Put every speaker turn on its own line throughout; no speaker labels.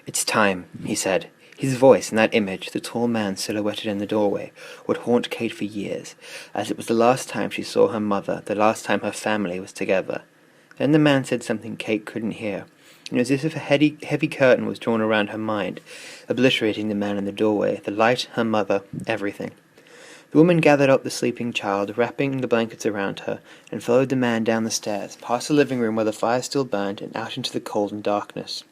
"It's time," he said. His voice and that image, the tall man silhouetted in the doorway, would haunt Kate for years, as it was the last time she saw her mother, the last time her family was together. Then the man said something Kate couldn't hear. It was as if a heavy curtain was drawn around her mind, obliterating the man in the doorway, the light, her mother, everything. The woman gathered up the sleeping child, wrapping the blankets around her, and followed the man down the stairs, past the living room where the fire still burned, and out into the cold and darkness.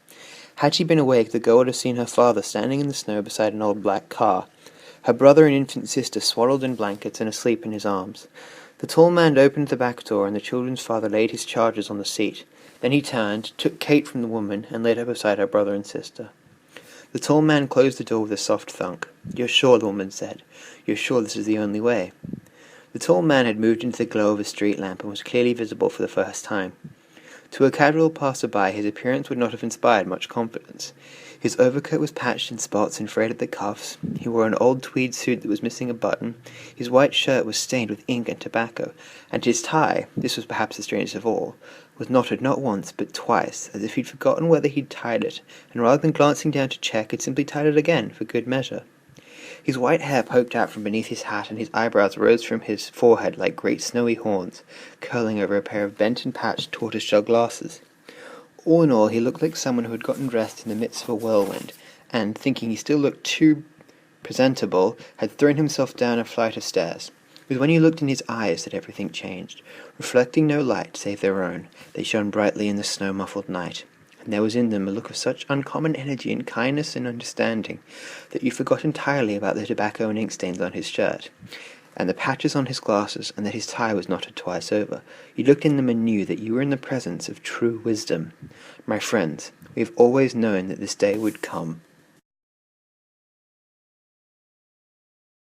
Had she been awake, the girl would have seen her father standing in the snow beside an old black car, her brother and infant sister swaddled in blankets and asleep in his arms. The tall man opened the back door, and the children's father laid his charges on the seat. Then he turned, took Kate from the woman, and laid her beside her brother and sister. The tall man closed the door with a soft thunk. "You're sure," the woman said. "You're sure this is the only way?" The tall man had moved into the glow of a street lamp and was clearly visible for the first time. To a casual passer-by, his appearance would not have inspired much confidence. His overcoat was patched in spots and frayed at the cuffs. He wore an old tweed suit that was missing a button. His white shirt was stained with ink and tobacco, and his tie, this was perhaps the strangest of all, was knotted not once but twice, as if he'd forgotten whether he'd tied it, and rather than glancing down to check, had simply tied it again, for good measure. His white hair poked out from beneath his hat, and his eyebrows rose from his forehead like great snowy horns, curling over a pair of bent and patched tortoise-shell glasses. All in all, he looked like someone who had gotten dressed in the midst of a whirlwind, and, thinking he still looked too presentable, had thrown himself down a flight of stairs. It was when he looked in his eyes that everything changed. Reflecting no light save their own, they shone brightly in the snow-muffled night, and there was in them a look of such uncommon energy and kindness and understanding that you forgot entirely about the tobacco and ink stains on his shirt, and the patches on his glasses, and that his tie was knotted twice over. You looked in them and knew that you were in the presence of true wisdom. My friends, we have always known that this day would come.